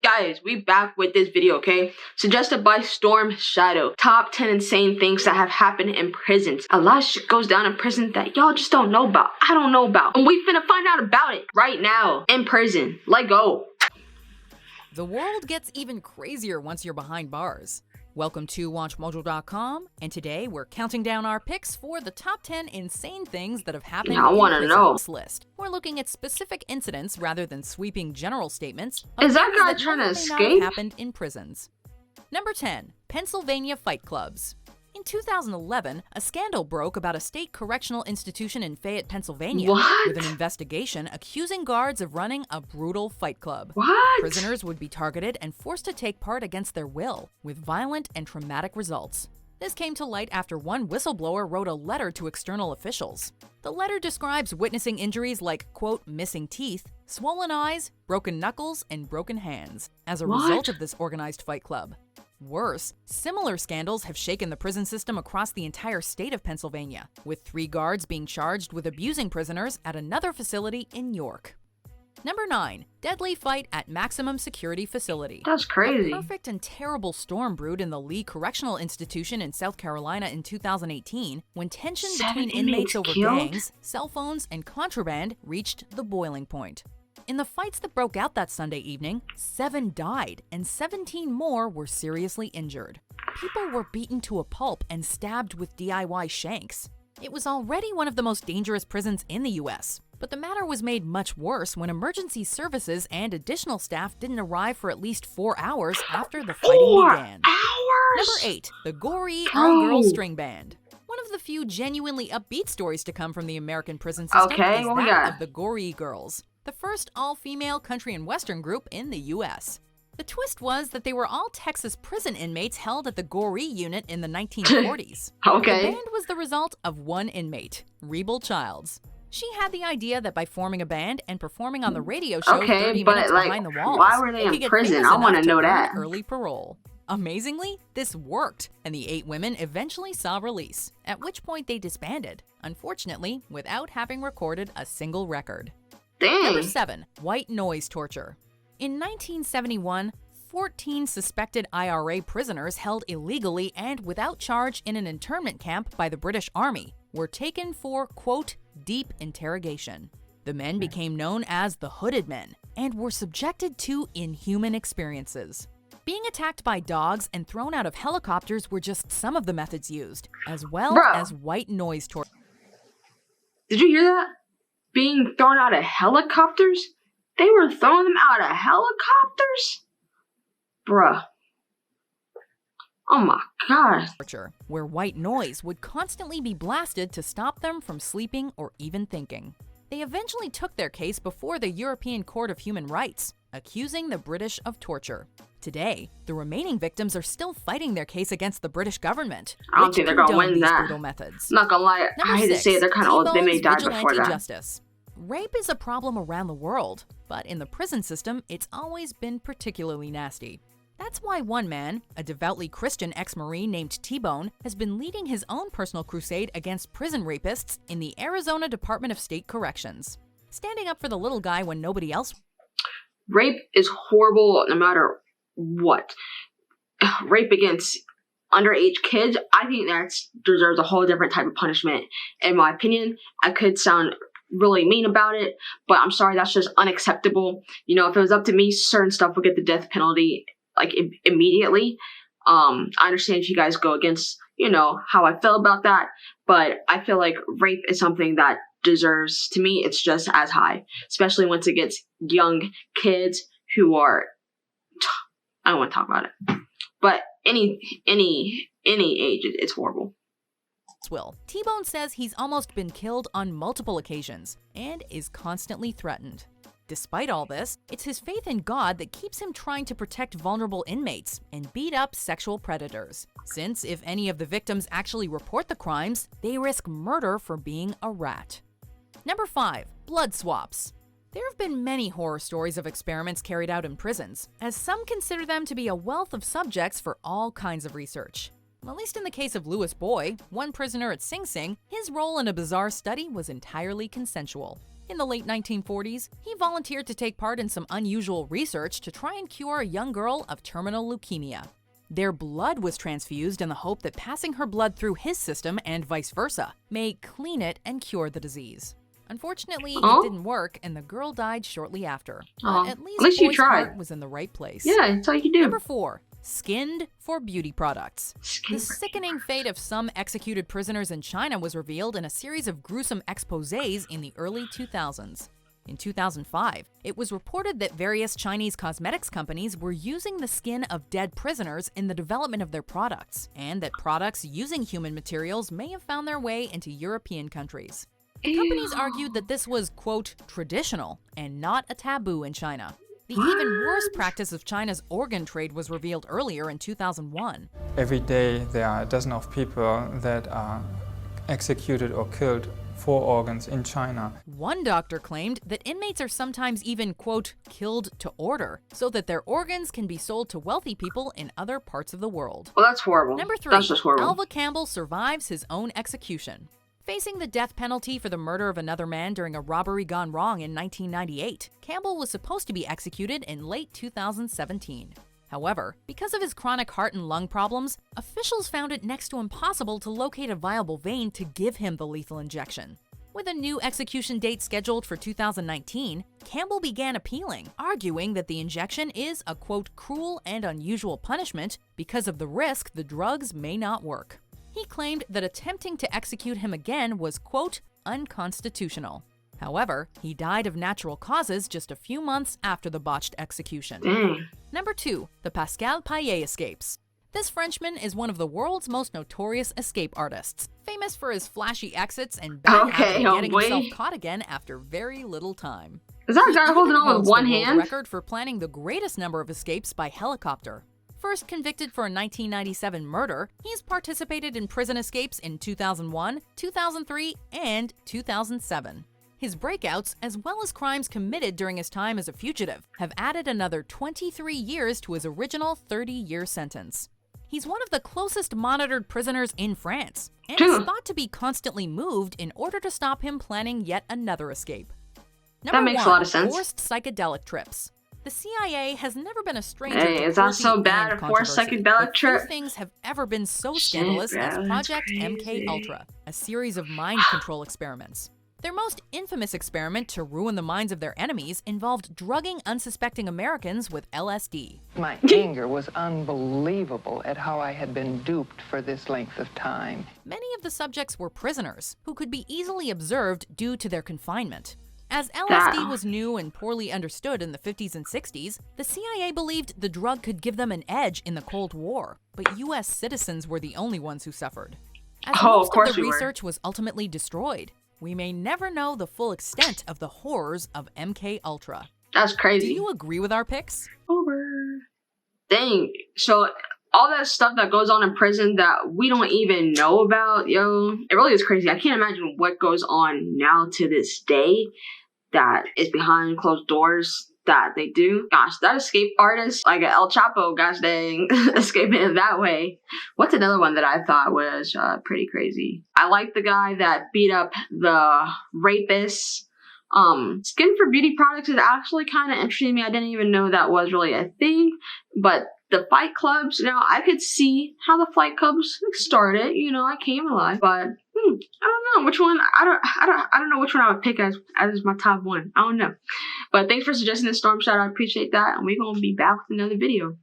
guys, we back with this video, okay? Suggested by Storm Shadow. Top 10 insane things that have happened in prisons. A lot of shit goes down in prison that y'all just don't know about. I don't know about. And we finna find out about it right now. In prison. Let go. The world gets even crazier once you're behind bars. Welcome to WatchMojo.com, and today we're counting down our picks for the top 10 insane things that have happened I wanna know. this list. We're looking at specific incidents rather than sweeping general statements. Is that guy trying to escape? Happened in prisons. Number 10. Pennsylvania fight clubs. In 2011, a scandal broke about a state correctional institution in Fayette, Pennsylvania, What? with an investigation accusing guards of running a brutal fight club. What? Prisoners would be targeted and forced to take part against their will, with violent and traumatic results. This came to light after one whistleblower wrote a letter to external officials. The letter describes witnessing injuries like, quote, missing teeth, swollen eyes, broken knuckles, and broken hands as a result of this organized fight club. Worse, similar scandals have shaken the prison system across the entire state of Pennsylvania, with 3 guards being charged with abusing prisoners at another facility in York. Number 9. Deadly fight at maximum security facility. That's crazy. A perfect and terrible storm brewed in the Lee Correctional Institution in South Carolina in 2018 when tension between inmates over gangs, cell phones, and contraband reached the boiling point. In the fights that broke out that Sunday evening, 7 died and 17 more were seriously injured. People were beaten to a pulp and stabbed with DIY shanks. It was already one of the most dangerous prisons in the US, but the matter was made much worse when emergency services and additional staff didn't arrive for at least 4 hours after the fighting began. 4 hours? Number 8. The gory all-girl string band. One of the few genuinely upbeat stories to come from the American prison system is that of the Gory Girls, the first all-female country and western group in the U.S. The twist was that they were all Texas prison inmates held at the Gory unit in the 1940s. The band was the result of one inmate, Rebel Childs. She had the idea that by forming a band and performing on the radio show 30 minutes behind the walls, why were they in prison? I want to know that. Early parole. Amazingly, this worked, and the 8 women eventually saw release, at which point they disbanded, unfortunately, without having recorded a single record. Dang. Number 7. White noise torture. In 1971, 14 suspected IRA prisoners held illegally and without charge in an internment camp by the British Army were taken for, quote, deep interrogation. The men became known as the Hooded Men and were subjected to inhuman experiences. Being attacked by dogs and thrown out of helicopters were just some of the methods used, as well as white noise torture. Did you hear that? Being thrown out of helicopters? They were throwing them out of helicopters? Bruh. Oh my god. Where white noise would constantly be blasted to stop them from sleeping or even thinking. They eventually took their case before the European Court of Human Rights, accusing the British of torture. Today, the remaining victims are still fighting their case against the British government. I don't think they're gonna win that. Brutal methods. Not gonna lie, I hate to say it, they're kind of old. They may die before that. Justice. Rape is a problem around the world, but in the prison system, it's always been particularly nasty. That's why one man, a devoutly Christian ex-Marine named T-Bone, has been leading his own personal crusade against prison rapists in the Arizona Department of State Corrections. Standing up for the little guy when nobody else. Rape is horrible no matter what. Rape against underage kids, I think that deserves a whole different type of punishment. In my opinion, I could sound really mean about it, but I'm sorry, that's just unacceptable. You know, if it was up to me, certain stuff would get the death penalty like immediately. I understand if you guys go against, you know, how I feel about that, but I feel like rape is something that deserves, to me, it's just as high, especially once it gets young kids who are, I don't want to talk about it, but any age, it's horrible. T-Bone says he's almost been killed on multiple occasions and is constantly threatened. Despite all this, it's his faith in God that keeps him trying to protect vulnerable inmates and beat up sexual predators, since if any of the victims actually report the crimes, they risk murder for being a rat. Number 5. Blood swaps. There have been many horror stories of experiments carried out in prisons, as some consider them to be a wealth of subjects for all kinds of research. At least in the case of Louis Boy, one prisoner at Sing Sing, his role in a bizarre study was entirely consensual. In the late 1940s, he volunteered to take part in some unusual research to try and cure a young girl of terminal leukemia. Their blood was transfused in the hope that passing her blood through his system and vice versa may clean it and cure the disease. Unfortunately, it didn't work, and the girl died shortly after. But at least you Boy's tried. heart was in the right place. Yeah, that's all you do. Number 4. Skinned for beauty products. The sickening fate of some executed prisoners in China was revealed in a series of gruesome exposés in the early 2000s. In 2005, it was reported that various Chinese cosmetics companies were using the skin of dead prisoners in the development of their products, and that products using human materials may have found their way into European countries. The companies argued that this was, quote, traditional and not a taboo in China. The even worse practice of China's organ trade was revealed earlier in 2001. Every day there are a dozen of people that are executed or killed for organs in China. One doctor claimed that inmates are sometimes even, quote, killed to order, so that their organs can be sold to wealthy people in other parts of the world. Well, that's horrible. Number 3, that's just horrible. Alva Campbell survives his own execution. Facing the death penalty for the murder of another man during a robbery gone wrong in 1998, Campbell was supposed to be executed in late 2017. However, because of his chronic heart and lung problems, officials found it next to impossible to locate a viable vein to give him the lethal injection. With a new execution date scheduled for 2019, Campbell began appealing, arguing that the injection is a, quote, cruel and unusual punishment because of the risk the drugs may not work. He claimed that attempting to execute him again was, quote, unconstitutional. However, he died of natural causes just a few months after the botched execution. Number 2, the Pascal Paillet escapes. This Frenchman is one of the world's most notorious escape artists, famous for his flashy exits and bad habit of getting himself caught again after very little time. Is that a guy holding on with one He holds the hand? world record for planning the greatest number of escapes by helicopter. First convicted for a 1997 murder, he's participated in prison escapes in 2001, 2003, and 2007. His breakouts, as well as crimes committed during his time as a fugitive, have added another 23 years to his original 30-year sentence. He's one of the closest monitored prisoners in France, and is thought to be constantly moved in order to stop him planning yet another escape. Number That makes 1, a lot of sense. Forced psychedelic trips. The CIA has never been a stranger Hey, to is that so cruelty bad, and a forced controversy, psychedelic but few trip? things have ever been so Shit, scandalous bro, as that's Project crazy. MK a series of mind control experiments. Their most infamous experiment to ruin the minds of their enemies involved drugging unsuspecting Americans with LSD. My anger was unbelievable at how I had been duped for this length of time. Many of the subjects were prisoners who could be easily observed due to their confinement. As LSD was new and poorly understood in the 50s and 60s, the CIA believed the drug could give them an edge in the Cold War, but US citizens were the only ones who suffered. As most of the research was ultimately destroyed, we may never know the full extent of the horrors of MK Ultra. That's crazy. Do you agree with our picks? Over. Dang. So all that stuff that goes on in prison that we don't even know about, yo, it really is crazy. I can't imagine what goes on now to this day that is behind closed doors that they do. Gosh, that escape artist, like El Chapo, gosh dang, escaping in that way. What's another one that I thought was pretty crazy? I like the guy that beat up the rapist. Skin for beauty products is actually kind of interesting to me. I didn't even know that was really a thing. But the fight clubs, now I could see how the fight clubs started. You know, I came alive, but I don't know which one. I don't know which one I would pick as my top one. I don't know. But thanks for suggesting this, Storm Shadow. I appreciate that, and we're gonna be back with another video.